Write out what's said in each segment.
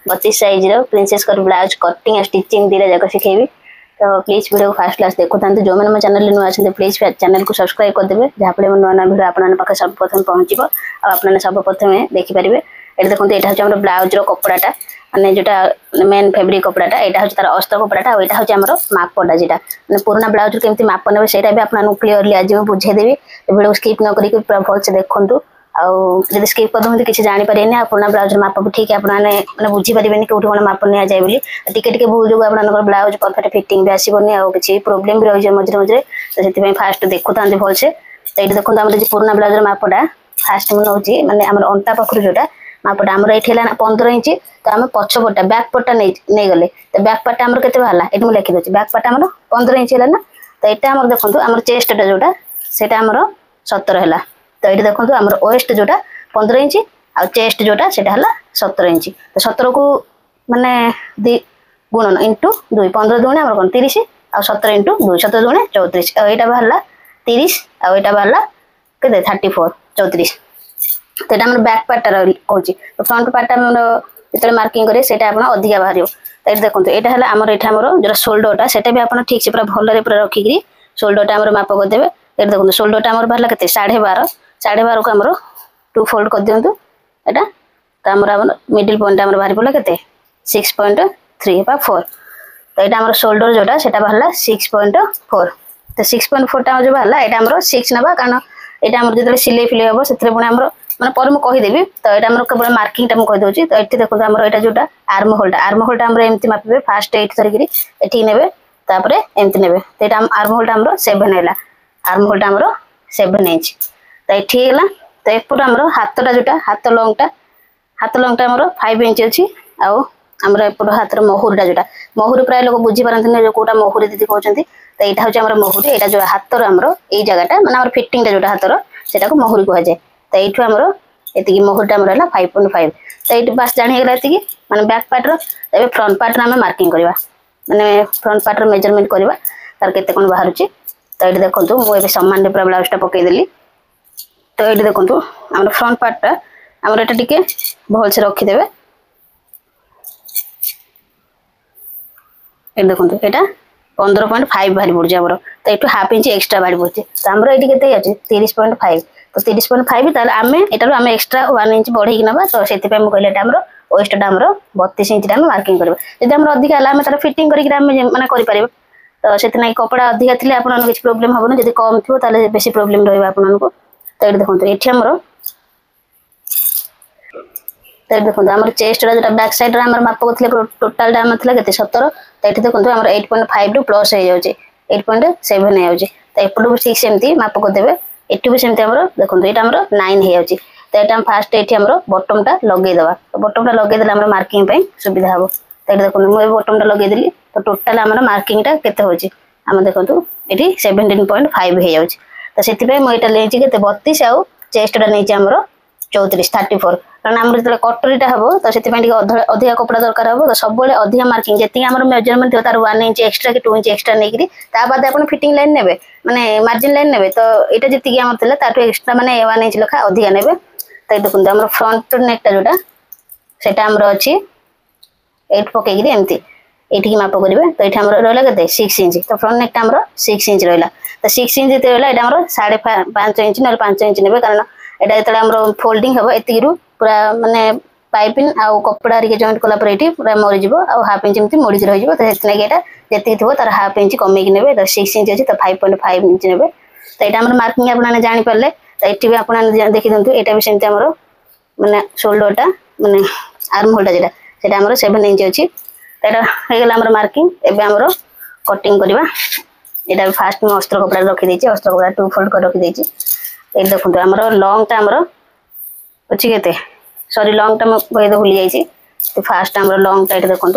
32 size रो princess cut blouse cutting और stitching दीटा जाक शिखेबी। तो प्लीज वीडियो को फास्ट क्लास देखो जो मैंने मो चैनल नुआ अच्छे प्लीज चैनल को सब्सक्राइब करदेवे जहाँफल नुआ नुआ वीडियो आपने पाखे सब प्रथम पहुँच आपने सब प्रथम देखिपारे। ये देखो यहाँ हूँ ब्लाउज कपड़ाटा मैंने जोटा मेन फेब्रिक कपड़ाटा यहाँ हूँ तार अस्तर कपड़ाटा यहाँ हूँ आम मापटा जेटा मैंने पुराना ब्लाउज केमती माप ने भी आपको क्लीयरली आज मुझे बुझेदेवी। वीडियो स्किप न करी पूरा भलसे देखूँ आदि स्किप करदे किसी जानीपारे पुराना ब्लाउज माप भी ठीक आपने मैंने बुझीपारे कौट कौन माप नि जाए बोली टिके भूल जो आप ब्लाउज परफेक्ट फिटिंग भी आसबनी आ किसी प्रोब्लेम भी रही है मझे मझे तो से फास्ट देखु था भलसे। तो ये देखो आम पुराना ब्लाउज मापटा फास्ट मुझे मैंने आम अंटा पाखु जोटा मापटा आमर ये 15 इंच तो आम पछपटा बैक पटा नहीं गले तो बैक पार्ट आमर केते बाहला ये मुझे लिखिदे बैक पार्ट आमर 15 इंच है ना। तो यहाँ आमर देखो आमर चेस्टा जोटा से आमर 17 है। तो ये देखो आमर वेस्ट जोटा 15 इंच आ चेस्ट जोटा से 17 इंच। तो 17 को माने गुणन इंटू 2 15 दुणे आमर कौन 30 आ 17 इंटू 2 17 दुणे 34 और यहाँ बाहर 30 और यहाँ बाहर के 34 34। तो यहाँ बैक पार्टा कहूँ तो फ्रंट पार्टा जो मार्किंग करेंगे से अधिका बाहर। तो ये देखो यहाँ है आमर यहाँ जो शोल्डरटा से भी आप ठीक से पूरा भलरे पूरा रखिकी शोल्डरटा आम माप करदेवे। ये देखो शोल्डरटा आमर बाहर के 12.5 को आमर 2 फोल्ड कर दिंतु यहाँ तो आमर मिडिल पॉइंट आमर बाहर पड़ा के 6.3 बा 4। तो यहाँ आमर शोल्डर जोटा से बाहर 6.4। तो 6.4 टा जो बाहर यहाँ आमर 6 ना कारण यहाँ आमर जो सिलाई फिलाई हम से पुणी आमर मैंने पर मुझे कहीदेवी। तो यहाँ आमर केवल मार्किंग टा मुझे कहीदे। तो ये देखो आमर यहाँ जोटा आर्म होल्टा आमर एमती मापे फास्ट 8 धरिकी ये ने एमती ने। तो यहाँ आर्म होल्टा आमर 7 है आर्म होल्टा आमर 7 इंच। तो ये है तो एपट आमर हाथटा जोटा हाथ लंगटा आमर 5 इंच अच्छी आमर एपट हाथर महुरीटा जोटा महुरी प्राय लोग बुझी पारती कौटा महुरी दीदी कहते। तो यहाँ हूँ आम महुरी यहाँ जो हाथर आमर ये जगटा मैंने फिटिंग जोटा हाथर से महुरी कह जाए। तो ये आमर ये महुरीटा आमर है 5.5। तो ये बास जागला ये मैंने बैक पार्टर तब फ्रंट पार्ट आम मार्किंग करवा मैंने फ्रंट पार्टर मेजरमेंट करवा तार केते कौन बाहर। तो ये देखो मुझे सामान पूरा ब्लाउजटा पकईदेली। तो ये देखो आम फ्रंट पार्टा आमर यहाँ टी भलसे रखीदे। ये देखो यहाँ 15.5 बाहरी पड़े आमर। तो ये हाफ इंच एक्सट्रा बाहरी पड़े। तो आमर ये के 30.5। तो 30.5 आम यहाँ आम एक्सट्रा 1 इंच बढ़े ना। तो से कहले आमर वेस्टा आमर 32 इंच मार्किंग करवा जब आम अधिका है तार फिटिंग करके मैंने करें। तो से कपड़ा अधिका थी आप किसी प्रोब्लेम हेन जब कम थो बेसी प्रोब्लेम रहा आपको। तो ये देखो ये आमर तो देखो आम चेस्टा जो बैक साइड आम माप करते टोटाल आम थी के 17। तो ये देखो आम 8.5 रू प्लस हो जाए 8.7 हो जाए। तो एपट भी ठीक सेमती माप करदेवे एटू भी सेमती आम देखो ये आम 9 हो जाए। तो यहाँ फास्ट ये आम बटमटा लगेदेवा तो बटमटा लगेदे आम मार्किंग सुविधा हम। तो ये देखो मुझे बटमटा लगेदेली तो टोटाल आम मार्किंगटा केते होची आम देखो ये 17.5 हो जाए। तो से मुझे लेची के 32 आउ चेस्टा नहीं आमर 34 34 कारण आम जो कटरीटा हम तो से अधिका कपड़ा दरकार हम। तो सब अधिका मार्किंग जी आम मेजरमेंट थी तार 1 इंच एक्सट्रा कि 2 इंच एक्सट्रा नहीं बाद आप फिटिंग लाइन ने माने मार्जिन लाइन ने। तो यहाँ जी आम थी एक्सट्रा मैंने 1 इंच लेखा अधिका ने। तो देखो आम फ्रंट नेकटा जोटा से आमर अच्छी 8 पकईकि एमती ये माप करेंगे। तो ये रहा के 6 इंच। तो फ्रंट नेकटा आमर 6 इंच रहा। तो 6 इंच जो रहा यहाँ आमर 5.5 इंच ना 5 इंच ने कारण यहाँ जो आम फोल्डिंग हम एति पूरा माने पाइपिंग आउ कपड़ा जॉइंट कलापर ये पूरा मरीज आ हाफ इंच एमती मोड़ी रही। तो ये जी थो तार हाफ इंच कमेकी ने। तो 6 इंच अच्छी तो 5.5 इंच ने। तो यहाँ आम मार्किंग आपने जानीपारे। तो ये भी आप देखी दिखाँ यहाँ भी सेमती आमर मैंने शोल्डरटा मैंने आर्म होल्टा जोटा से आमर 7 इंच अच्छी। तो यहाँ होगा आमर मार्किंग एवं आमर कटिंग करवा। यहाँ फास्ट मुझे अस्त्र कपड़ा रखीदे अस्त्र कपड़ा 2 फोल्ड कर रखीदे। ये देखो आमर लंगटा आमर अच्छी के सॉरी लंगटा मुझे भूली जाइए। तो फास्ट आमर लंगटा ये देखो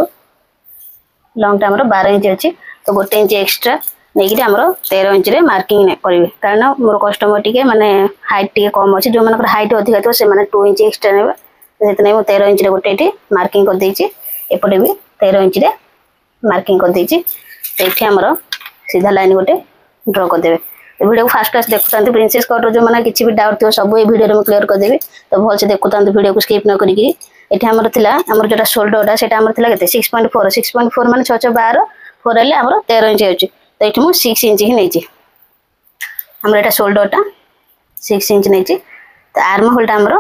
लंगटा आमर 12 इंच अच्छी। तो 1 इंच एक्सट्रा नहीं आमर 13 इंच मार्किंग करेंगे कारण मोर कस्टमर टी माने हाइट टी कम अच्छे जो मन हाइट अधिका थो से 2 इंच एक्सट्रा ने। से मुझे 13 इंच गोटे मार्किंग कर देपटे भी 13 इंच मार्किंग कर देती। तो ये आमर सीधा लाइन गोटे ड्र करदे। वीडियो को फास्ट क्लास देखुता प्रिंसेस कट जो मैंने किसी भी डाउट थो सब ये वीडियो में क्लियर करदेवी। तो भलसे देखुता वीडियो को स्किप न करी एठी हमर थिला हमर जोटा शोल्डरटा सेटा हमर थिला केते 6.4 6.4 माने 6 12 4 हेले हमर 13 इंच होची तो एठी मु 6 इंच ही नै छी हमर एटा शोल्डरटा 6 इंच नै छी तो आर्म होलटा हमर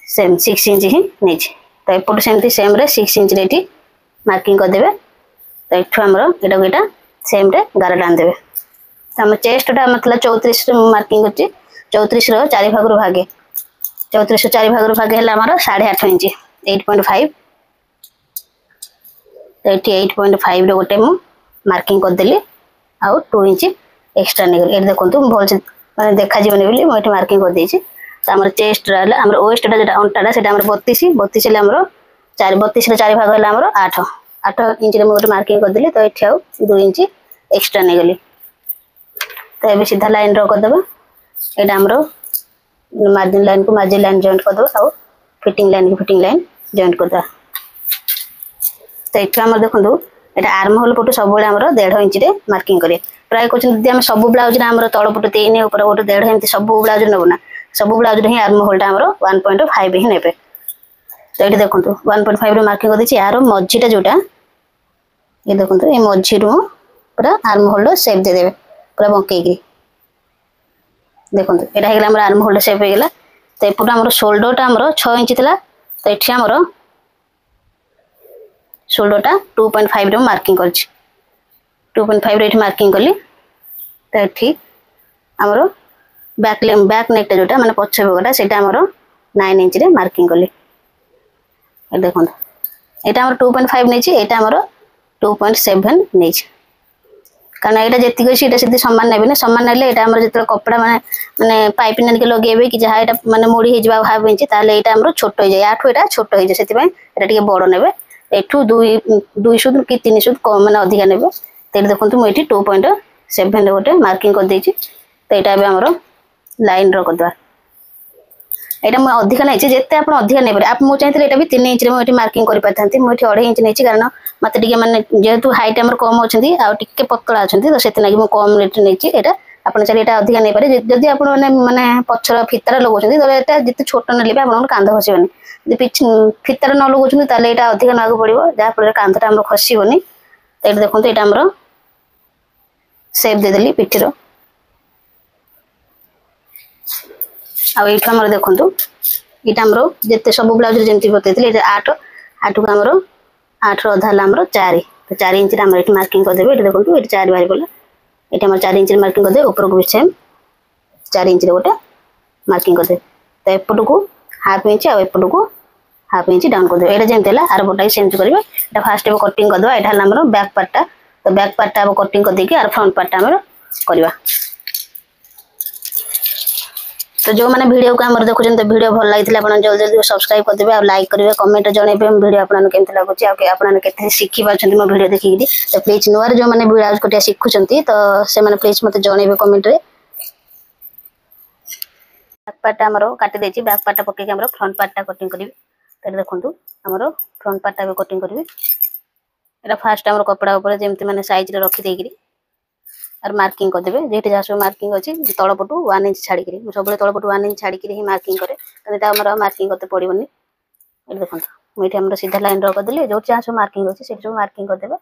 सेम 6 इंच ही नै छी तो एपट सेमती सेम रे 6 इंच रे एठी मार्किंग कर देबे तो एठु हमर एटा सेम रे गार डान देबे तो हम चेस्टटा मतलब 34 मार्किंग होची 34 रो 4 भाग रो भागे 34 4 भाग रो भागे हला हमर 8.5 इंच 8.5 तो एठी 8.5 रो गोटे मु मार्किंग कर देली आउ 2 इंच एक्स्ट्रा ने एट देखंतु भल से माने देखा जीवनी बोली मु एठी मार्किंग कर देछि तो हमर चेस्ट रहला हमर वेस्टटा जेटा अंटाटा सेटा हमर 32 32 ले हमर 4 32 रे 4 भाग हला हमर 8 इंच रे मु गोटे मार्किंग कर देली तो एठी आउ 2 इंच एक्स्ट्रा ने गली तो ये सीधा लाइन ड्रॉ कर देबा एटा हमरो मार्जिन लाइन जॉइंट कर दो आउ फिटिंग लाइन जॉइंट कर दो तो एठु हमर देखंतु एटा आर्म होल पटु सब बेले हमरो 1.5 इंच रे मार्किंग करे प्राय कोछ जदी हम सब ब्लाउज रे हमरो तळ पटु 3 ऊपर गोटे 1.5 एंती सब ब्लाउज नबना सब ब्लाउज रे ही आर्म होलटा हमरो 1.5 ही नेबे तो एठी देखंतु 1.5 रे मार्किंग कर दिछि यारो मझीटा जोटा ये देखंतु ए मझी रो पूरा आर्म होल्ड शेप दे देबे पूरा बंके की देखंतु एटा हेगला हमर आर्म होल्ड शेप हेगला तो एपट हमर शोल्डरटा हमर 6 इंच थिला तो एठी हमर शोल्डरटा 2.5 रे मार्किंग करछि 2.5 रे एठी मार्किंग करली तो एठी हमर बैक नेकटा जोटा माने पछ भागटा सेटा हमर 9 इंच रे मार्किंग करली ए देखंतु एटा हमर 2.5 नै छि एटा हमर 2.7 नै छि कारण एटा जेति गछि एटा सेति समान नेबे ने समान नेले एटा हमर जेतरा कपड़ा माने पाइप ने के लगेबे कि जहा एटा माने मोड़ी हे जबा हाफ इंच ताले एटा हमर छोट हो जाय आठो एटा छोट हो जाय सेति पय एटा टिके बड़ नेबे एठू 2 सुद कि 3 सुद कम माने अधिका नेबे तेरे देखंतु म एठी 2.7 रे गोटे मार्किंग कर देछि तो एटा बे हमर लाइन ड्रॉ कर दवा एटा म अधिका नै छि जेते आपण अधिका नै पारे आप मो चाहितले एटा भी 3 इंच रे म एठी मार्किंग करि पाथांती म एठी 2.5 इंच नै छि कारण मते टिके माने जेतु हाइट हमर कम अछंती आ टिके पतला अछंती तो सेति लागि म कम रेट नै छि एटा आपण चाहे एटा अधिका नै पारे जदी आपण माने पछर फितार लगोछंती तो एटा जते छोट नेले आपण कांध खसिबनी जदी पिछ फितार न लगोछंती ताले एटा अधिका लागु पड़िबो जा पर कांधटा हमर खसिबनी एटा देखंतु एटा हमर शेप दे देली पिठरो आ एठा हमर देखंतु एटा हमर जते सब ब्लाउज रे जेंति बतेतले एटा 8 को हमर 8 रो आधा हमर 4 तो 4 इंच रे हमर एठी मार्किंग कर देबे एटा देखंतु एटा 4 बारी बोला एटा हमर 4 इंच रे मार्किंग कर दे ऊपर को भी सेम 4 इंच रे गोटे मार्किंग कर दे तो एपट को हाफ इंच आ एपट को हाफ इंच डाउन कर दे एटा जेंतेला आर बोटा सेंच करबे एटा फास्ट एबो कटिंग कर दो एटा हमर बैक पार्टटा तो बैक पार्टटा एबो कटिंग कर देकी आर फ्रंट पार्टटा हमर करबा तो जो मैंने वीडियो को हमर देखुछन तो वीडियो भल लागितला आपण जल्दी जल्दी सब्सक्राइब कर देबे और लाइक करिवे कमेंट जणेबे वीडियो आपन केमते लागुची आ आपन केते सिखि पाछन मो वीडियो देखि तो प्लीज नुआर जो मैंने ब्लाउज कोटिया सिखुछंती तो से माने प्लीज मते जणेबे कमेंट रे बैक पार्ट हमरो काटि देछि बैक पार्ट पके हमरो फ्रंट पार्ट कटिंग करिवे तो देखंतु हमरो फ्रंट पार्ट भी कटिंग करिवे एटा फास्ट हमरो कपड़ा ऊपर जेमति माने साइज रे रखि देगिरी और मार्किंग कर देबे जेठी जासो मार्किंग अछि तळ पटु 1 इंच छाडी करी सबले तळ पटु 1 इंच छाडी करी ही मार्किंग करे त एटा हमर मार्किंग करते पड़िबनी ए देखंतु मुइठी हमर सीधा लाइन ड्रॉ कर देली जो जासो मार्किंग अछि से जो मार्किंग कर देबे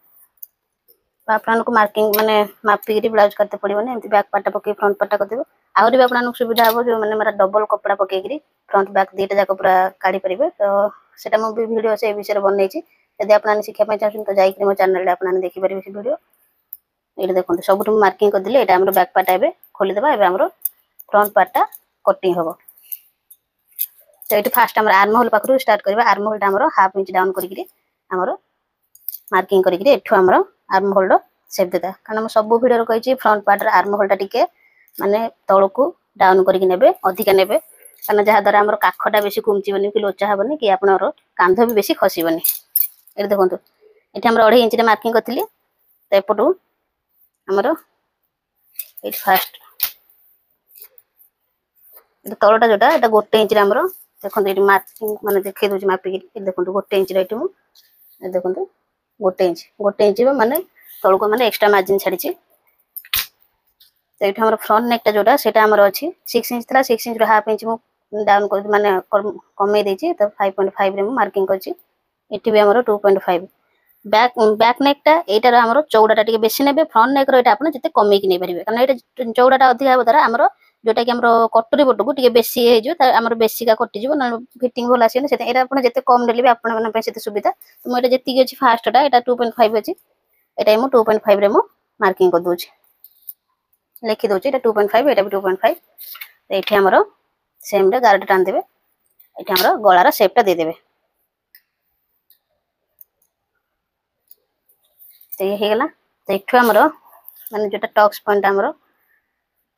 आपन को मार्किंग माने मापी करी ब्लाउज करते पड़िबनी एमति बैक पार्ट पके फ्रंट पार्ट कर देबे आउरी भी आपन को सुविधा हो जो माने मेरा डबल कपड़ा पके करी फ्रंट बैक दीटा जाको पूरा काढी परिबे तो सेटा मो भी वीडियो से विषय रे बनैछि यदि आपन सिखा पय चाहछन तो जाई करी मो चैनल रे आपन देखि परिबे से वीडियो ये देखो सब मार्किंग कर दिले एटा हमर बैक पार्ट एबे खोली देबा एबे हमर फ्रंट पार्टटा कटिंग होबो तो एटी फास्ट हमर आर्म होल पाखरु स्टार्ट करबा आर्म होलटा हमर हाफ इंच डाउन करिकरी हमर मार्किंग करिकरी एठु हमर आर्म होल्ड शेप देता कारण हम सब वीडियो रे कहिछि फ्रंट पार्ट रे आर्म होलटा टिके माने तळकु डाउन करिक नेबे अधिका नेबे कारण जहा द्वारा हमर काखटा बेसी कुमचिबनी कि लोचा हबनी कि आपनर कांध भी बेसी खसिबनी ए देखंतु एठी हमर 2.5 इंच रे मार्किंग करथिली तो एपटु हमर एट फास्ट एटा तळटा जोटा एटा 1 इंच रे हमर देखंतु एटी मार्किंग माने देखै दोछि मापी के देखंतु 1 इंच रे एटी मु देखंतु 1 इंच माने तळको माने एक्स्ट्रा मार्जिन छाडी छि तो एठी हमर फ्रंट नेकटा जोटा सेटा हमर अछि 6 इंच थला 6 इंच रो हाफ इंच मु डाउन कर माने कमे देछि तो 5.5 रे मु मार्किंग करछि एठी भी हमरो 2.5 बैक नेकटा एटार हमरो चौड़ाटा टिके बेसी नेबे फ्रंट नेक रो एटा आपण जते कमे कि नै परिबे कारण एटा चौड़ाटा अधिक हेबो द्वारा हमरो जोटा कि हमरो कटोरी बटको टिके बेसी हे जो हमरो बेसी का कटि जिवो न फिटिंग भल आसी ने सेते एटा आपण जते कम नेले भी आपण मन पे सेते सुविधा तो मो एटा जति अछि फास्टटा एटा 2.5 अछि एटा मु 2.5 रे मु मार्किंग कर दोछि लिखि दोछि एटा 2.5 एटा भी 2.5 एठी हमरो सेम रे गारटा टान देबे एठी हमरो गळार शेपटा दे देबे तो ये हेगला तो एठु हमरो माने जोटा टक्स पॉइंट हमरो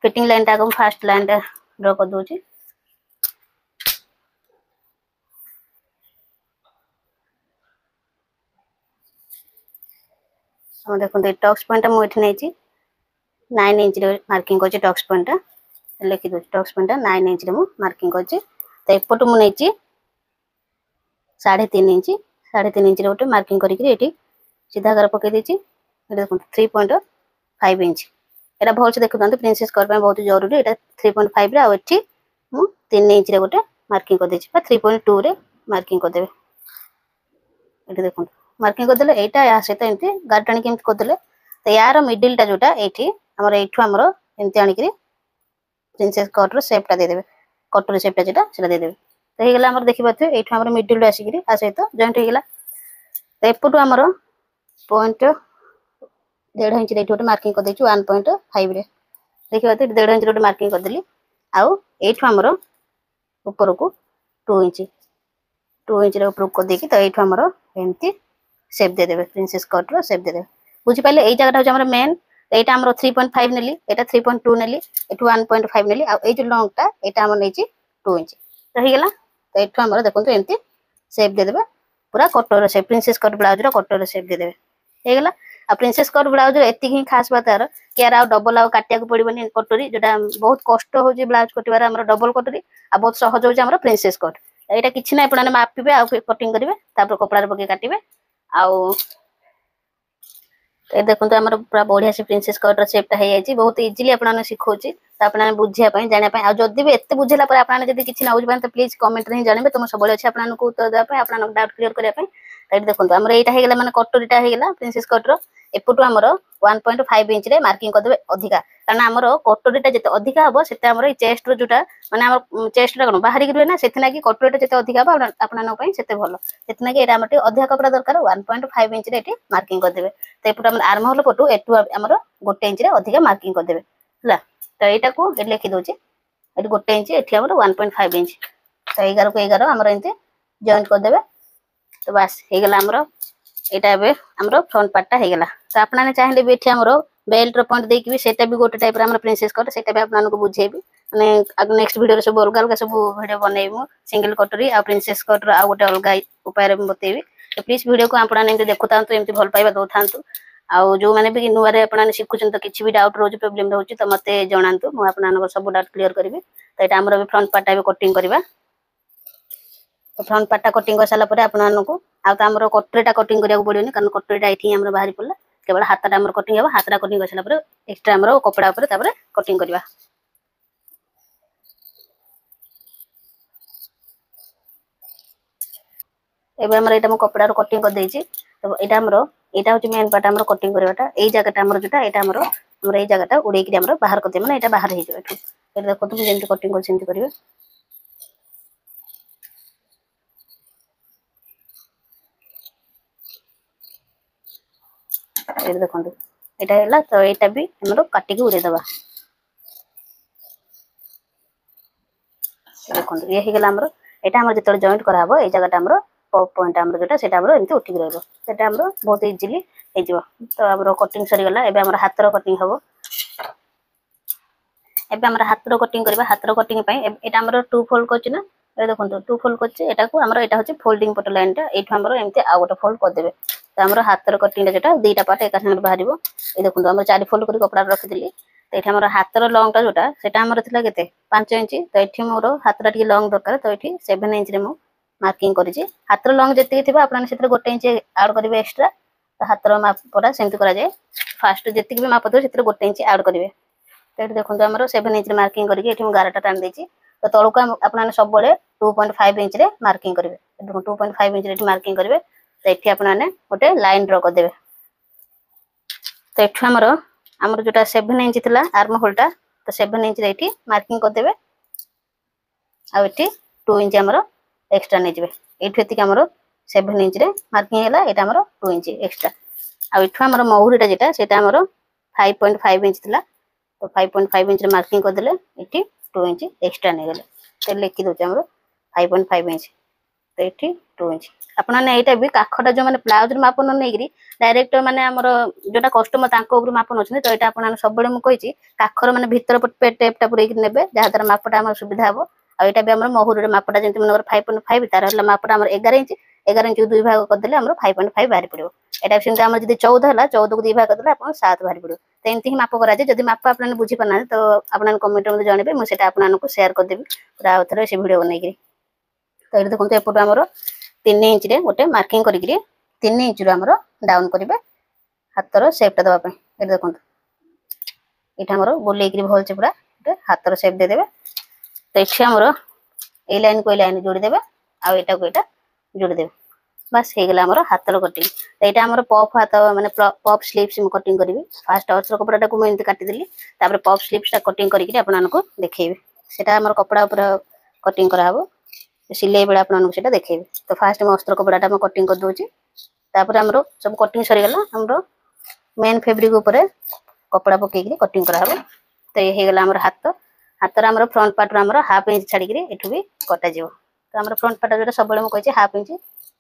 फिटिंग लाइन टा को फर्स्ट लाइन टा ड्रा कर दोछि हम देखो टक्स पॉइंट मु एठी नै छी 9 इंच रे मार्किंग करछि टक्स पॉइंट टा लिखि दोछि टक्स पॉइंट टा 9 इंच रे मु मार्किंग करछि तो एपटु मु नै छी 3.5 इंच 3.5 इंच रे ओटे मार्किंग करि कि एठी सीधा घर पके देछि एटा देखो 3.5 इंच एटा भल से देखुथांतु प्रिंसेस कट पे बहुत जरूरी एटा 3.5 रे आ एठी मु 3 इंच रे गोटे मार्किंग कर देछि बा 3.2 रे मार्किंग कर देबे एटा देखो मार्किंग कर देले एटा या से तो एंती गारटाणी केमति कर देले तो यार मिडिल टा जोटा एठी हमर एठु हमर एंती आनी कि प्रिंसेस कट रो शेप टा दे देबे कटोरी शेप टा जेटा सेटा दे देबे तो हे गेला हमर देखि पाथे एठु हमर मिडिल रो आसी कि आ सहित जॉइंट हे गेला तो एपटु हमर पॉइंट 1.5 इंच रे गोटे मार्किंग कर देछु 1.5 रे देखि पाथे 1.5 इंच रे गोटे मार्किंग कर देली आउ एठु हमर ऊपर को 2 इंच रे ऊपर को देखि तो एठु हमर एंती शेप दे देबे प्रिंसेस कट रो शेप दे देबे बुझि पाले एई जगह हो हमर मेन एटा हमर 3.5 नेली एटा 3.2 नेली एठु 1.5 नेली आ एई जो लॉन्ग टा एटा हमर नेची 2 इंच तो हे गेला तो एठु हमर देखंतु एंती शेप दे देबे पूरा कटोर शेप प्रिंसेस कट ब्लाउज रो कटोर शेप दे देबे हे गेला आ प्रिंसेस कट ब्लाउज रो एति ही खास बात यार कि यार आ डबल आ काटिया को पड़िबनी कटोरी जोटा बहुत कष्ट होजी ब्लाउज कटिबार हमर डबल कटोरी आ बहुत सहज होजी हमर प्रिंसेस कट एटा किछि नै आपण मापिबे आ कटिंग करिवे तापर कपड़ा रे पके काटिबे आउ ए देखो तो हमर पूरा बढ़िया से प्रिंसेस कट रो शेप टा हे जायछि बहुत इजीली आपण सिखौछि तो आपण बुझिया पई जानिया पई आ जदी भी एते बुझेला पर आपण जदी किछि ना बुझ तो प्लीज कमेंट रे जानबे तुम सब बळे अछि आपण को उत्तर देबा पई आपण डाउट क्लियर करिया पई एठी देखो हमर एटा हे गेला माने कटोरीटा हे गेला प्रिंसेस कट रो एपटु हमर 1.5 इंच रे मार्किंग कर देबे अधिका कारण हमर कटोरीटा जते अधिका हबो सेते हमर ए चेस्ट रो जुटा माने हमर चेस्ट रा कोन बाहरी कि ना सेते ना कि कटोरीटा जते अधिका हबो आपण न पई सेते भलो सेते ना कि एटा हमर अधिका कपड़ा दरकार 1.5 इंच रे एठी मार्किंग कर देबे तो एपटु हमर आर्म होल पटु एटु हमर 1 इंच रे अधिका मार्किंग कर देबे हला तो एटा को लिखि दोछि एटी 1 इंच एठी हमर 1.5 इंच तो 11 को 11 हमर एंते जॉइंट कर देबे तो बस हे गेला हमर एटा एबे हमर फ्रंट पार्ट टा हे गेला तो आपना ने चाहिले भी एठी हमर बेल्ट रो पॉइंट देकी भी सेटा भी गोटे टाइप रे हमर प्रिंसेस कट सेटा भी आपना को बुझेबी माने अग नेक्स्ट वीडियो रे सब अलग अलग सब वीडियो बनेइबो सिंगल कटोरी आ प्रिंसेस कट रो आ गोटे अलग उपाय रे बतेबी तो प्लीज वीडियो को आपना ने देखुतांतु एमती भल पाइबा दोथांतु आ जो माने भी नुवा रे आपना ने सिखुचन तो किछि भी डाउट रोज प्रॉब्लम रहउची तो मते जणांतु मु आपना न सब डाउट क्लियर करबी तो एटा हमर भी फ्रंट पार्ट टा भी कटिंग करबा तो फ्रंट पार्ट टा कटिंग कर साला परे आपना को आ त हमर कटोरीटा कटिंग करिया को पड़ियोनी कारण कटोरीटा एठी हमर बाहरी पड़ला केवल हातटा हमर कटिंग हेबा हातटा कटिंग कर साला परे एक्स्ट्रा हमर कपड़ा ऊपर तापर कटिंग करबा एबे हमर एटा म कपड़ा रो कटिंग कर देछि तो एटा हमर एटा होची मेन पार्ट हमर कटिंग करबाटा एई जगहटा हमर जोटा एटा हमर एई जगहटा उड़ेई कि हमर बाहर कर दे माने एटा बाहर हे जो एठू एटा देखो तुम जेंति कटिंग कर सेंति करिवे एटा देखंतु एटा हैला तो एटा भी हमर काटी के उड़े दबा देखंतु ये हे गेला हमर एटा हमर जतल जॉइंट करा हबो ए जगहटा हमर पॉइंट हमर जोटा सेटा हमर एंति उठी रहबो सेटा हमर बहुत इजीली हे जिवो तो हमर कटिंग सरी गेला एबे हमर हाथ रो कटिंग हबो एबे हमर हाथ रो कटिंग करबा हाथ रो कटिंग पई एटा हमर टू फोल्ड करछि ना ए देखंतु टू फोल्ड करछि एटा को हमर एटा होछि फोल्डिंग पट लाइन टा एठु हमर एंति आ गोटे फोल्ड कर देबे तो हमर हाथ रो कटिंग जेटा दुईटा पार्ट एका संग बाहरिबो ए देखंतु हमर चारि फोल्ड करी कपड़ा रखि दिली तो एठी हमर हाथ रो लॉन्ग टा जोटा सेटा हमर थिला केते 5 इंच तो एठी मोर हाथ रा टी लॉन्ग दरकार तो एठी 7 इंच रे मु मार्किंग करिछि हाथ रो लॉन्ग जेति थिबा आपन सेते 1 इंच ऐड करिवे एक्स्ट्रा तो हाथ रो माप परा सेंति करा जाय फास्ट जेति भी माप दो सेते 1 इंच ऐड करिवे तो एठी देखंतु हमर 7 इंच रे मार्किंग करिके एठी मु गाराटा टान देछि तो तलक आपने सब 2.5 इंच रे मार्किंग करेंगे। देखो 2.5 इंच रे मार्किंग करेंगे। तो ये आपने गोटे लाइन ड्र करदे। तो ये आमर जो 7 इंच थी आर्म होलटा तो 7 इंच रे मार्किंग करदे। आठी 2 इंच आमर एक्सट्रा नहीं ये आमर 7 इंच रे मार्किंग है। ये आमर 2 इंच एक्सट्रा। आठू आमर महुरीटा जेटा से 5.5 इंच थी। तो 5.5 इंच रे मार्किंग करदे। ये 2 इंच एक्सट्रा नहीं गले। तो लिखी दूचे आमर 5.5 इंच। तो ये 2 इंच आपने यहाँ भी काखटा जो मैंने ब्लाउज माप नहीं डायरेक्ट माने आमर जोटा कस्टमर तांको माप नौकरी। तो ये आप सब मुझे काखर माने भीतर पटे टेपटा पूरे ने जहाँद्वारा मापटा आम सुविधा हम। आईटा भी आम महुरी मापटा जमी मन 5.5 तार मापटा आम 11 इंच 2 भाग करदे आम 5.5 बाहरी पड़ो। यहाँ सेमती आम जब 14 है 14 को 2 भाग करदे आप 7 बाहरी पड़ो। तो एमती ही माप कराए। जब माप आपने बुझी पाना तो आपने कमेंट में जनइबे मुझे आपको शेयर करदेवी पूरा आउ थे से भिड बनई। तो ये देखो एपटू आमर 3 इंच रे गोटे मार्किंग करी 3 इंच आमर डाउन करेंगे हाथर सेपटा देवाई। ये देखो ये आमर बुलेक भल से पूरा हाथर सेप देदेवे। तो ये आमर ये लाइन को लाइन जोड़ीदे आईटा को यहाँ जोड़ीदे बस हो गला हाथर कटिंग। तो यहाँ आमर पफ हाथ माने पफ स्लीव्स कटिंग करी। फास्ट अस्त्र कपड़ा को मुझे काटिदेली पफ स्लीव्स कटिंग करके आपको देखी से कपड़ा पूरा कटिंग कराव सिलाई बेला आपको देखिए। तो फास्ट मैं अस्त्र कपड़ा कटिंग कर दूसरी आमर सब कटिंग सरीगला आमर मेन फेब्रिक उपर कपड़ा पकईकि कटिंग कराव। तो ये हो गला आमर हाथ हाथर आमर फ्रंट पार्ट आमर हाफ इंच छाड़ी एठू भी कटा जीव। तो आमर फ्रंट पार्ट जो सब मुझे हाफ इंच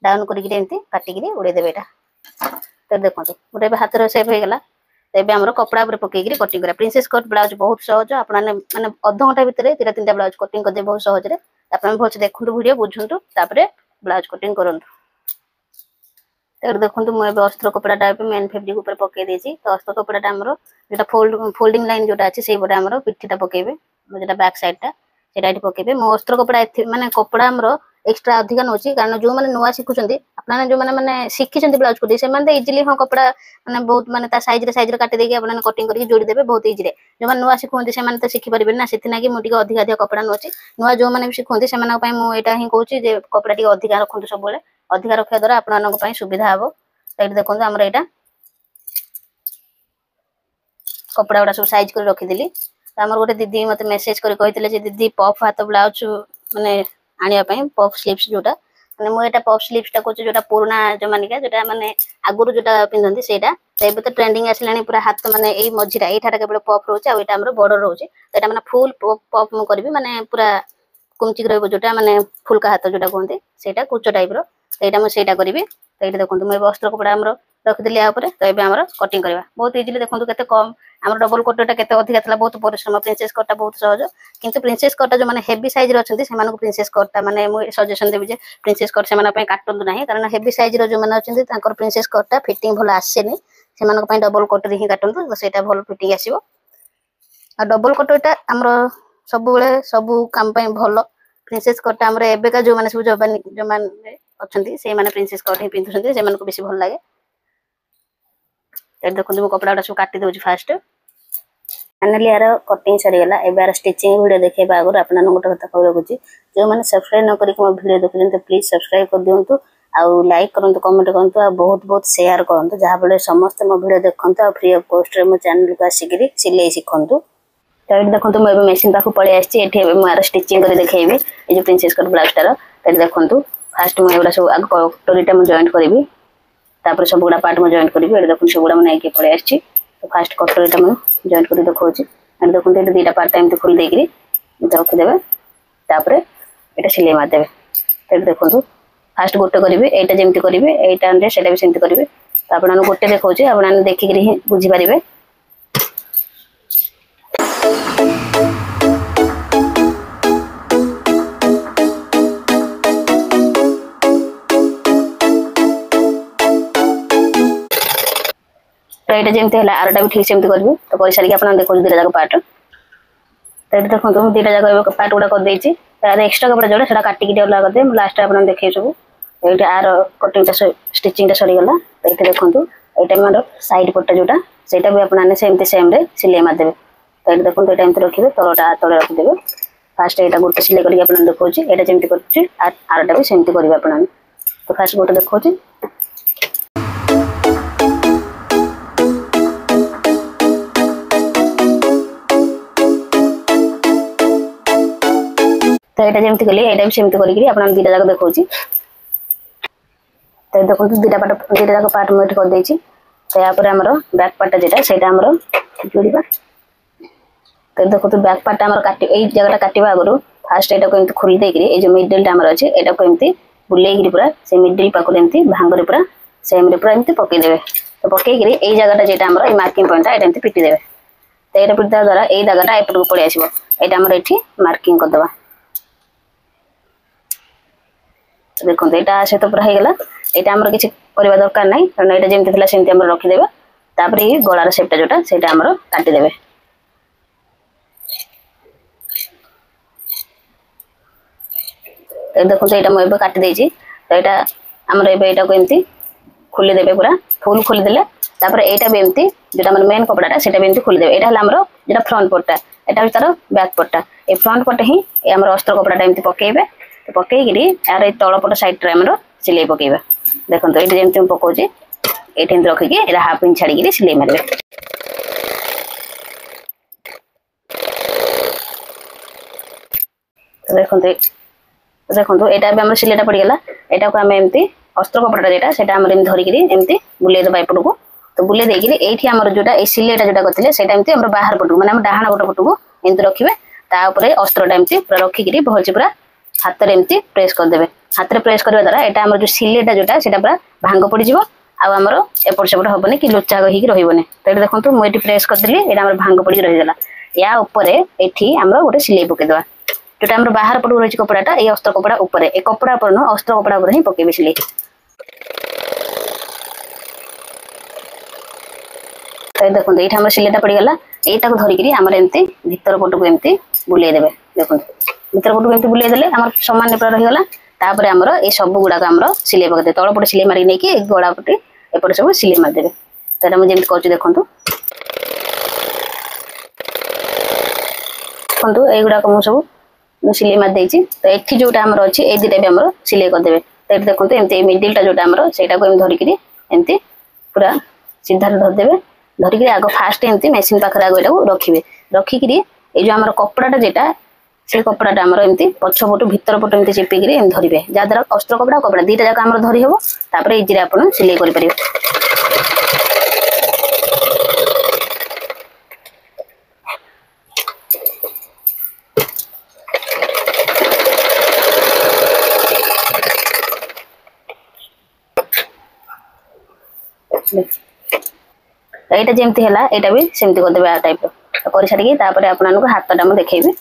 डाउन करके काटिक उड़ेदेवे यहाँ। तो देखो गोटे हाथर सेप हो गला। तो ये आमर कपड़ा पकईकि कटिंग करा। प्रिंसेस कट ब्लाउज बहुत सहज आपने माने अध घंटा भितर 3 ब्लाउज कटिंग करदे बहुत सहज। आप भलसे देखु वीडियो बुझुंतु ब्लाउज कटिंग करूँ। तो देखो मुझे अस्त्र कपड़ा मेन फेब्रिक उपर पकई देती। तो अस्त्र कपड़ा आमर जो फोल्डिंग लाइन जोटा अच्छे से आमर पिठीटा पकेबे जो बैक साइडटा से पकेबे। मो अस्त्र कपड़ा माने कपड़ा आमर एक्सट्रा अधिक नौ कारण जो मैंने नुआ शिखुंट आपने जो मैंने शिखी ब्लाउज कटिंग से इजिली हाँ कपड़ा मैंने बहुत माने सैज काटिदेकी आपने कटिंग करके जोड़ीदेवे बहुत इजी। जो मैंने नुआ शिखुंट से शिखिपारे ना से मुझे अधिक कपड़ा नौची नुआ जो मैंने भी शिखुंट से मुझे हिं कहूँ कपड़ा टी अधिक रखुद सब अधिक रखा द्वारा आपन सुविधा हम। तो ये देखो आमर यहाँ कपड़ा गुड़ा सब साइज कर रखीदी। तो आमर गोटे दीदी मत मेसेज करते दीदी पफ हाथ ब्लाउज मैंने आने पफ स्लीव्स जोटा मैंने मुझे पफ स्लीव्सटा कौच जो पुराना जो मानिका जो मैंने आगुरी जो पिंधती से। तो ये तो ट्रेंडिंग आसला पूरा हाथ माने यही मझीरा यहाँ केवल पफ रोचे आम बॉर्डर रोचे। तो यहाँ मैंने फुल पफ मुझे करी माने पूरा कुमचिक रोटा माने फुलका हाथ जोटा कहते से कुच टाइप। तो यहाँ मुझे करी। तो ये देखो मुझे अस्त्र कपड़ा आमर रखिदी यापर। तो ये आमर कटिंग करवा बहुत इजिली देखो के कम आम डबल कटटा के अधिका था बहुत परिश्रम। प्रिंसेस कटा बहुत सहज किंतु प्रिंसेस कटा जो मैंने हेवी साइज अच्छा से प्रिंसेस कटा मैंने मुझे सजेशन देवी जे प्रिंसेस कट से काटू ना कारण हेवी साइज जो मैंने अच्छा प्रिंसेस कटा फिटिंग भल आसेनी से डबल कटर ही काटू। तो से भल फिटिंग आसो आ डबल कटरटा आमर सब सब काम भल। प्रिंसेस कटा आमर एବେका जो मैंने सब जो मैंने अच्छा से प्रिंसेस कट ही पिंधुंट से बेस भल लगे। देखो मुझे कपड़ा गुड़ा सब काटी दूसरी फास्ट फाइनाली यार कटिंग सरीगला। एबार स्टिचिंग वीडियो देखे आगे आपको गोटे कथा कह रखुच्छी जो मैंने सब्सक्राइब न करी मो वीडियो देखुं तो प्लीज सब्सक्राइब कर दिंतु आउ लाइक करूँ कमेंट करूँ आ बहुत बहुत शेयर करूँ जहाँफल समस्त मो वीडियो देखु आ फ्री ऑफ कॉस्ट मो चैनल को आसिक सिलाई शिखु। तो ये देखो मुझे मेसीन पाक पलि आर स्टिचिंग कर देखी ये प्रिंसेस कट ब्लाउजटार। तो देखो फास्ट मुझे एगुड़ा सब आग कटोरीटा मुझे जॉइंट करी तापर सब गुड़ा पार्ट में जॉइंट करी। ये देखो सब गुड़ा मैंने पलि आसी। तो फास्ट कटोरीटा मुझे जॉइंट कर देखा देखो ये 2टा पार्ट एमती खोल देकर रखिदे तापर ये सिलाई मारदेवे। तो देखो फास्ट गोटे करी यहाँ जमी करी यहाँ से भी सेमती करी। तो आप गोटे देखा आप देखिक बुझीपारे। तो ये जमी है आरटा भी ठीक सेमती करी। तो कर सारी आप देखो 2टा जाक पार्ट। तो ये देखो 2टा जाक पार्ट गुड़ा कर एक्सट्रा कपड़ा जोड़ा काटिक अलग करदे लास्ट आप देखे सब। ये आर कटिंगटा स्टिचिंगटा सरीगला। तो ये देखो ये मोर साइड पट्टा जोटा से भी आपने सेमती सेम सिलाई मारदेवे। तो ये देखो ये रखिए तलटा तले रखिदे। फास्ट एटा गोटे सिलाई करके आपन देखौछि एटा जेमति करछि आरटा भी सेमति करबे आपन तो फास्ट गोटे देखौछि तो एटा जेमति कली एटा भी सेमति करिकरी आपन दुटा जाक देखौछि तो देखो दुटा जाक पार्ट मैं कर देछि तो या पर हमर बैक पार्ट जेटा सेटा हमर जोड़ीबा तो देखो तो बैक पार्ट हमर काटी एई जगहटा काटिबा आगरो फास्ट एटा को एमति खोल देकरी ए जो मिडल टा हमर अछि एटा को एमति बुलेगिरी पूरा से मिडल पाको एमति भांगरे पूरा सेम रे पूरा एमति पके देबे तो पके गिरी एई जगहटा जेटा हमर ए मार्किंग पॉइंट एटा एमति पिटी देबे तो एटा पिटा द्वारा एई जगहटा एपट को पड़ी आसीबो एटा हमर एठी मार्किंग कर देबा देखो एटा से तो पूरा हे गेला एटा हमर किछि करबा दरकार नै कारण एटा जेमति थिला सेमति हमर रखि देबा तापरे ए गळार शेपटा जोटा सेटा हमर काटि देबे तो देखो एटा म एबे काटि देछि तो एटा हमर एबे एटा को एमति खोली देबे पूरा फुल खोली देले तापरे एटा बे एमति जेटा हमर मेन कपड़ाटा सेटा बे एमति खोली देबे एटा हला हमर जेटा फ्रंट पट्टा एटा तार बैक पट्टा ए फ्रंट पट्टा ही ए हमर अस्त्र कपड़ाटा एमति पकेबे तो पकई गिरी यार तल पट साइड रे हमर सिलाई पकेबा देखो तो एटी जेमति पकोछि एटी रखि के एरा हाफ इंच छाड़ी गिरी सिलाई मारबे तो देखो एटा बे हमर सिलाइटा पड़ी गेला एटा को हम एमति अस्त्र कपड़ाटा जेटा सेटा हमर एम धरि गिरी एमति बुले दबा एपट को तो बुले दे गिरी एठी हमर जोटा ए सिलाइटा जोटा करथिले सेटा एमति हमर बाहर पट माने हम डाहाना पट को एमति रखिबे ता ऊपर अस्त्रटा एमति पूरा रखि गिरी भलसे पूरा हाथ रे एमति प्रेस कर देबे हाथ रे प्रेस करबा द्वारा एटा हमर जो सिलेटा जोटा सेटा पूरा भांग पड़ी जिवो आ हमर एपट सेपट होबने कि लोचा गहि कि रहिबने तो एटा देखंतु मु एटी प्रेस कर देली एटा हमर भांग पड़ी रहि गेला या ऊपर एठी हमर गोटे सिलाई पके देबा जोटा हमर बाहर पटु रहि कपड़ाटा ए अस्त्र कपड़ा ऊपर ए कपड़ा पर न अस्त्र कपड़ा ऊपर ही पकेबे सिलाई तो देखंतु एटा हमर सिलाइटा पड़ी गेला एटा को धरि कि हमर एमति भीतर पटु को एमति बुले देबे देखंतु भीतर पटु एमति बुले देले हमर समान पूरा रहि गेला तापर हमर ए सब गुडा का हमर सिलाई पके दे तळ पट सिलाई मारी नै कि गळा पटे एपट सब सिलाई मार देबे तो एटा हम जेमति कहछु देखंतु देखंतु ए गुडा को सब सिलाई मार देछि तो एठी जोटा हमर अछि ए दिटा बे हमर सिलाई कर देबे तो एठी देखंतु एमति मिडिल टा जोटा हमर सेटा को एम धरि कि एमति पूरा सीधा धर देबे धरि कि आगो फास्ट एमति मशीन पाखरा आगो एटा को रखिबे रखि कि ए जो हमर कपड़ाटा जेटा से कपड़ाटा हमर एमति पछ पटु भीतर पटु एमति चिपि कि एम धरिबे जा द्वारा अस्त्र कपड़ा कपड़ा दीटा जाका हमर धरि हेबो तापर इजी रे आपण सिलाई करि परिबे एटा जेमति हला एटा भी सेमति कर देबे आ टाइप रो करि छाडी कि तापर आपन को हाथटा हम देखेबे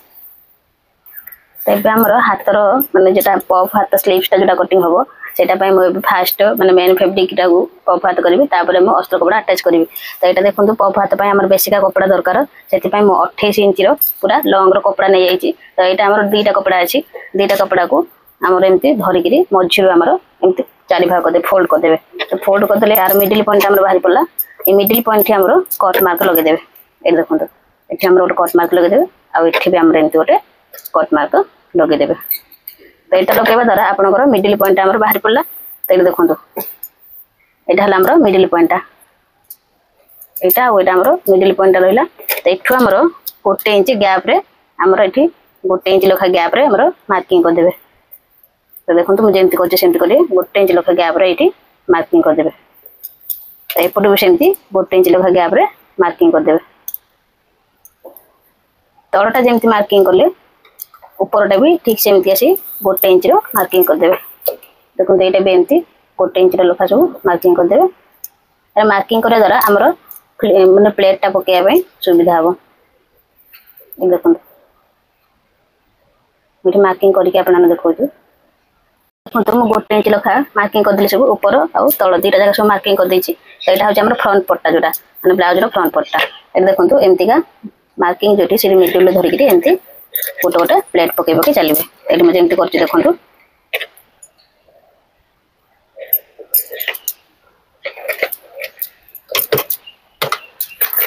तबे हमर हाथर माने जेटा पफ हाथ स्लीव्सटा जेटा कटिंग होबो सेटा पय म फास्ट माने मेन फैब्रिकटा को पफ हाथ करबी तापर म अस्त्र कपड़ा अटैच करबी तो एटा देखंतु पफ हाथ पय हमर बेसिका कपड़ा दरकार सेति पय म 28 इंच रो पूरा लॉन्ग रो कपड़ा नै जाईची तो एटा हमर दीटा कपड़ा अछि दीटा कपड़ा को हमर एमति धरि गिरी मझिरो हमर एमति चारि भाग कर दे फोल्ड कर देबे तो फोल्ड कर देले यार मिडिल पॉइंट हमर बाहर पड़ला ए मिडिल पॉइंट थे हमर कट मार्क लगे देबे ए देखंतु एठी हमर गोटे कट मार्क लगे देबे आ एठी भी हमर एमति गोटे कट मार्क लगे देबे तो एटा लगेबा द्वारा आपनकर मिडिल पॉइंट हमर बाहर पड़ला तो ए देखंतु एटा हला हमर मिडिल पॉइंट एटा ओइटा हमर मिडिल पॉइंट रहला तो एठु हमर 1 इंच गैप रे हमर एठी 1 इंच लखा गैप रे हमर मार्किंग कर देबे तो देखंतु मु जेंति करछ सेंति करी 1 इंच लखा गैप रे एठी मार्किंग कर देबे तो एपटु भी सेंति 1 इंच लखा गैप रे मार्किंग कर देबे तळटा जेंति मार्किंग करले ऊपरटा भी ठीक सेमति आसी 1 इंच रो मार्किंग कर देबे देखो एटा भी एमति 1 इंच रो लखा सब मार्किंग कर देबे ए मार्किंग करे द्वारा हमरो माने प्लेटटा पकेया पय सुविधा हबो ए देखो मिठी मार्किंग करी के आपन देखो तो मु 1 इंच लखा मार्किंग कर देले सब ऊपर आ तळ दीटा जगह सब मार्किंग कर देछि एटा हो हमर फ्रंट पट्टा जोटा माने ब्लाउज रो फ्रंट पट्टा ए देखंतु एमतिका मार्किंग जोटी सिरी मिडल लो धरि के एमति गोटे गोटे प्लेट पके पके चलिबे एटी म जेमति करछि देखंतु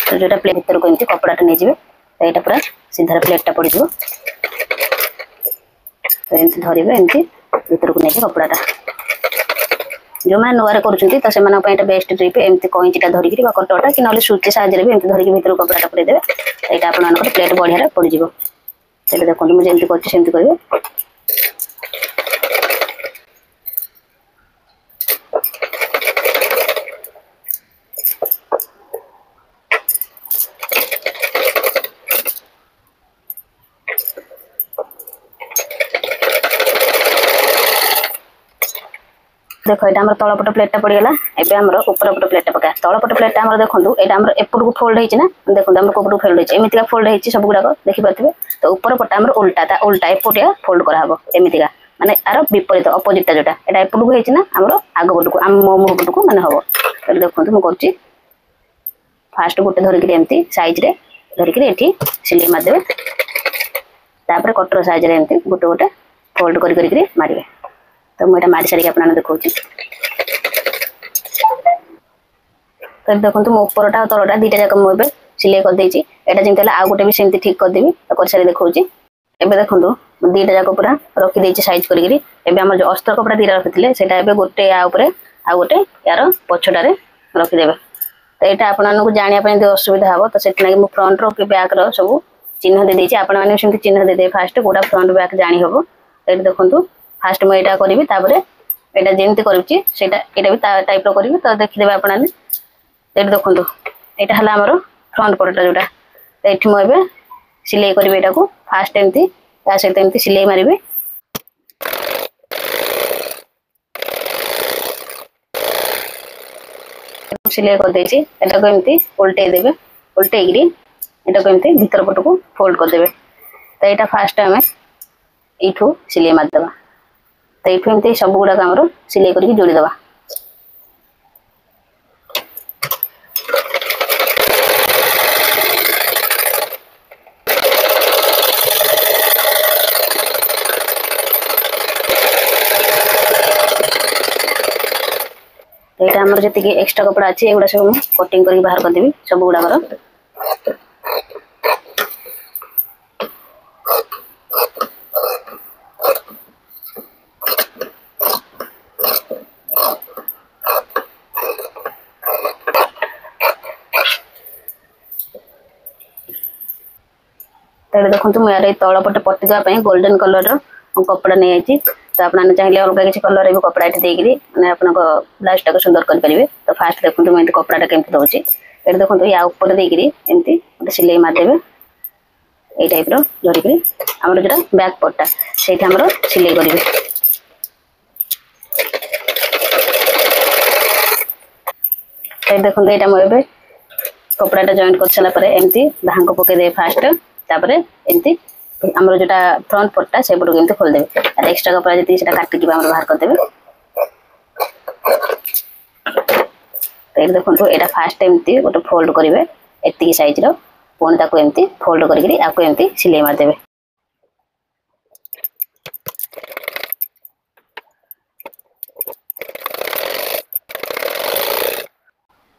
तो जोटा प्लेट भीतर को एमति कपड़ाटा नै जिवे एटा पूरा सीधा प्लेटटा पड़ी जिवो तो एमती धरवे एमती भीतर को नहीं कपड़ाटा जो मैंने नुआ कर से बेस्ट ट्रिप एमती कईचीटा धरिकी कटरटा कि ना सुची साहय भी एमती धरिकी भीतर कपड़ाटा पूरे देवे यहाँ आप प्लेट बढ़िया पड़ज देखो मुझे करती करेंगे देखो ये तलपट प्लेटा पड़गला एवं उपरपट प्लेटा पका तलपट प्लेटा देखो यहाँ एपट को फोल्ड होना देखो उपट को फोल्ड होमती फोल्ड हो सब गुड़ाक देखिपे तो उपर पटा उल्टा उल्टा एपटिया फोल्ड कराव एमतीका माने यार विपरीत अपोजिटा जोटा यहाँ एपट को होना आग पट को आम मो मुह पट को मैंने हम तो देखो मुझे फास्ट गोटे धरिकी एमती साइज रे धरिकी ये सिलाई मारदे तापर कटर साइज रे एमती गोटे गोटे फोल्ड कर मारे तो मुझे मारी सारिक आप देखा तो देखो मो उपरटा और तलटा दुटा जाक मुझे सिलाई करदे यहाँ जमी आउ गोटे भी सेमती ठीक करदेवी कर सारी देखा एवं देखो दुटा जाक पूरा रखी साइज करी आम जो अस्त्र कपड़ा दुटा रखी से गोटे आउे आउ गोटे यार पछटारे रखिदे तो यहाँ आपको जानापी असुविधा हम तो से फ्रंट रो कि बैक रो सब चिन्ह दे देती आपने चिन्ह दे फास्ट गोटा फ्रंट बैक जानी हम तो ये देखो फास्ट मुझे यहाँ करी यहाँ जमी करा भी टाइप करी तो देखीदे आप ये देखो यहाँ है आमर फ्रंट पटटा जोटा तो ये मुझे सिलाई करी यहाँ फास्ट एमती या सहित एमती सिलाई मारे सिलाई करदे यहाँ को एमती उल्टे देवे उल्टेकरी यहाँ को एमती भीतर पट को फोल्ड करदे तो यहाँ फास्ट आम यू सिलाई मारदे तो ये एमती सब गुड़ाक आमर सिलाई करके जोड़ीदे तो यहाँ आमर जी एक्सट्रा कपड़ा अच्छे एगुड़ा सब कटिंग करके बाहर करदेवी सब गुड़ाकर देखो मुझे तलपटे पट्टी देवाई गोल्डन कलर कपड़ा नहीं आई तो आपने चाहिए अलग किसी कलर भी कपड़ा देकर मैंने आप ब्लाउज टाक सुंदर करेंगे तो फास्ट देखो मुझे कपड़ा केमती दूसरी ये देखो या ऊपर देकर एमती गोटे सिलाई मारदेवे ये टाइप धरिकी आमर जो बैक पट्टा से सिलाई करेंगे तो देखो यहाँ मुझे कपड़ा जॉइंट कर सारापर एमती धांक पकईदे फास्ट तापर एमती आमर जोटा फ्रंट पट्टा से पट को खोलदेवे और एक्सट्रा कपड़ा जी काटिकी बाहर करदेवे तो ये देखो यहाँ फास्ट एमती गोटे फोल्ड करेंगे एति साइज पुणी ताको एमती फोल्ड करके आपको एमती सिलाई मारदेवे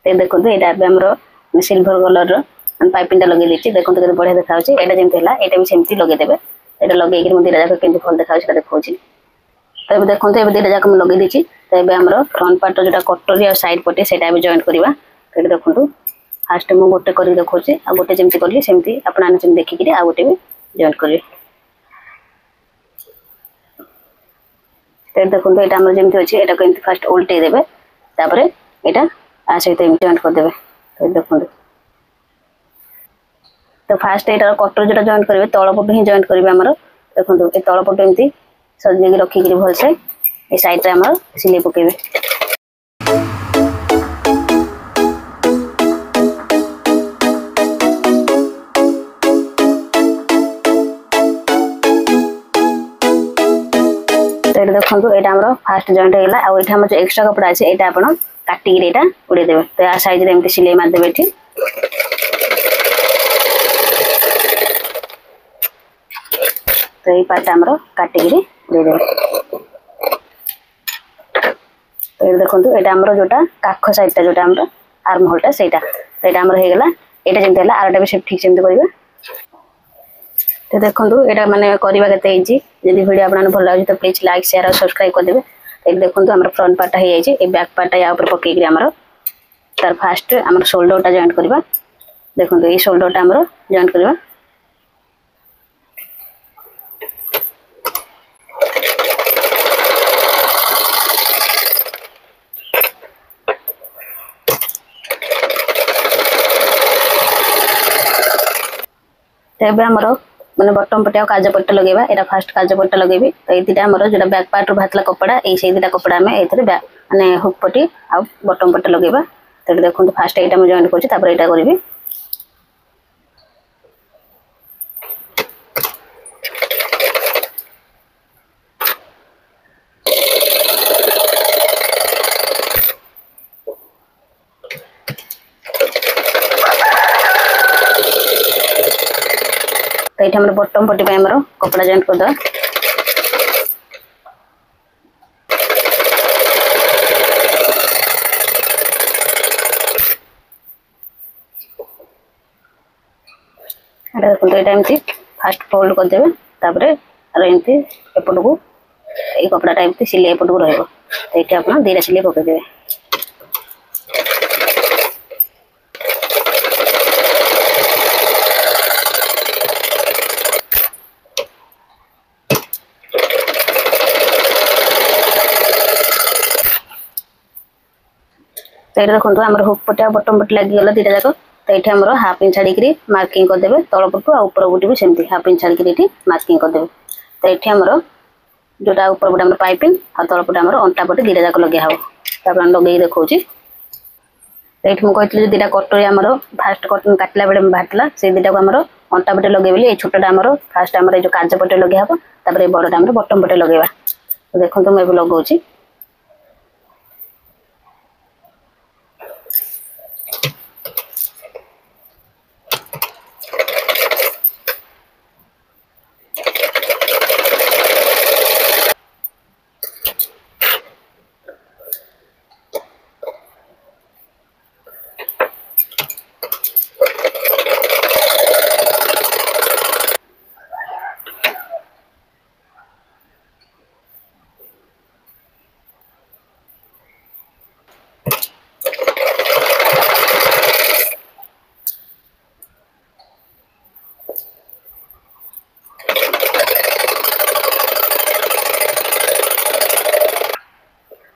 तो देखो यहाँ आमर सिल्वर कलर पाइपिंग लगे देती देखो तो बढ़िया देखा यहाँ जमी है यहाँ भी सेमती लगेदेवे यहाँ लगे मुझे दुटा जाक केमती भल देखा देखा तो ये देखो ये दुटा जाक मुझे लगे देती तो ये आमर फ्रंट पार्ट जो कटोरी और साइड पटे से जॉइंट करवा तो देखो फास्ट मुझे गोटे कर देखा आ गोटे जमी करी सेमती आपने देखिकी आ गोटे भी जॉइंट करेंगे तो देखो यहाँ आम जमी अच्छे यहाँ को फास्ट उल्टे देवे तापर यहाँ आ सहित जॉइंट करदे तो देखो तो फास्ट यहाँ कटर जो जॉइंट करेंगे तलपट ही जॉइंट करेंगे आमर देखो ये तलपट एमती सजेक रखिक भलसे ये साइड आम सिलाई पकेबे तो ये देखो यहाँ आम फास्ट जॉइंट होगा आउ ये जो एक्सट्रा कपड़ा अच्छे यहाँ आप काटिक यहाँ उड़ेदेवे तो या साइज एमती सिलाई मारदेवे ये तो ये पार्ट आमर काटिक उड़ेदेवे तो ये देखो यहाँ आमर जोटा काख साइडटा जोटा आमर आर्म होलटा से तो यहाँ आमर होगा यहाँ जमी है आरटा भी ठीक सेमती करेंगे तो देखो यहाँ मैंने करवा के जब वीडियो आपको भल लगे तो प्लीज लाइक शेयर और सब्सक्राइब करदे। तो देखो आम फ्रंट पार्टा हो जाए बैक पार्टा या पकईकि आमर तार फास्ट आम शोल्डरटा जॉइंट करवा। देखो ये शोल्डरटा आमर जॉइंट करवा। तेज आमर मैंने बटम पट्टे और काज पट्टे लगेगा। यहाँ फास्ट काज पट्टा लगे तो ये आमर जो बैक पार्ट बाहर कपड़ा ये दुटा कपड़ा आम ये मानने हुक पट्टी आ बटम पट्टे लगेगा। तो देखो फास्ट यहाँ मुझे जॉइंट करूँ यहाँ करी। तो ये आम बटम पट्टी आमर कपड़ा जॉइंट करदे। देखो ये एमती फास्ट फोल्ड करदे एमती एपट को ये कपड़ा एमती सिलाई एपट को रही। तो ये आप दीटा सिलाई पकईदे। तो ये देखो आम हुक पट्टी और बटम पट्टी लगिगला दुटा जाक। तो ये आम हाफ इंच छाड़ी मार्किंग करदे तल पटू आ ऊपर गुटी भी सेमती हाफ इंच छाड़ी मार्किंग करदे। तो ये आमर जोटा ऊपर पटे पाइपिंग आ तल पटे आम अंटा पटे दुटा जाक लगे हम। तो लगे देखा। तो ये मुझे दुटा कटोरी आमर फास्ट काटला बेले बाहर से दुटा को आम अंटा पटे लगे बोली छोटा आमर फास्ट आम जो काज पटे लगे हम तापर बड़टा आम बटम पटे लगेगा। तो देखो मुझे लगे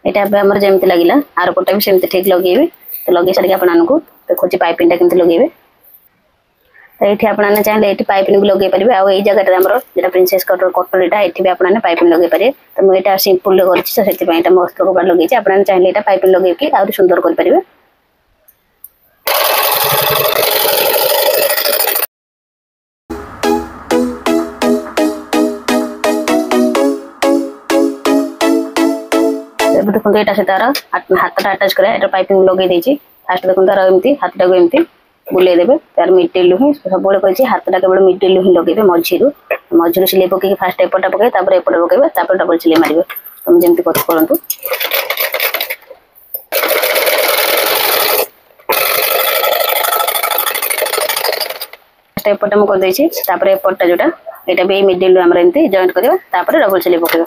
यहाँ आम जमी लगे आर पटा भी सेमती ठीक लगे। तो लगे सारे आपको देखो पाइपिंग केमती लगे। तो ये आपने चाहिए ये पाइपिंग भी लगे पारे। आई जगह आम जो प्रिंसेस कटर कटोरीटा ये भी आपने पाइपिंग लगे पारे। तो मुझे यहाँ सिंपल कर मस्त कपड़ा लगे आपने चाहिए यहाँ पाइपिंग लगे आउरी सुंदर करेंगे। देखो यहाँ से तार हाथटा आटाच कर पाइपिंग लगे देती। फास्ट देखो तार एमती हाथटा को एमती बुले देवे तार मिडिल ही सब कही हाथटा केवल मिडिल ही लगे मझीरू मझीरू सिलाई पकई फास्ट एपटा पकड़े एपटे पकड़े डबल सिलाई मारे। तुम जमी करूँ एपटे मुझे करदे एपटा जोटा यहाँ भी मिडिल आम एमती जॉइंट करवा डबल सिलाई पकड़।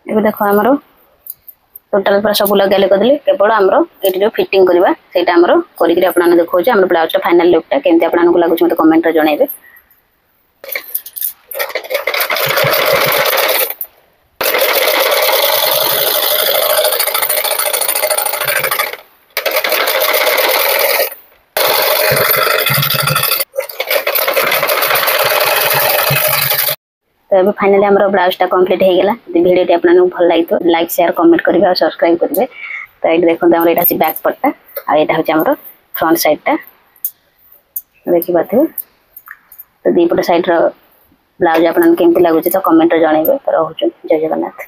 ये देखो आमर टोटाल पूरा सब लगे करदे केवल आमर ये फिटिंग करवा से कर देखा ब्लाउज फाइनल लुकटा केमती आपको लगुच मत कमेंट जनइबे। तो अभी फाइनली आम ब्लाउजटा कम्प्लीट हो गला। वीडियो आपको भल लगी तो लाइक शेयर कमेंट करेंगे और सब्सक्राइब करेंगे। तो ये देखो आम यहाँ बैक पट्टा आ यहाँ हूँ आम फ्रंट साइडटा देखी पारे। तो दीपट साइड्र ब्लाउज आपको केमती लगुच तो कमेंट जनइबे। तो रोच जय जगन्नाथ।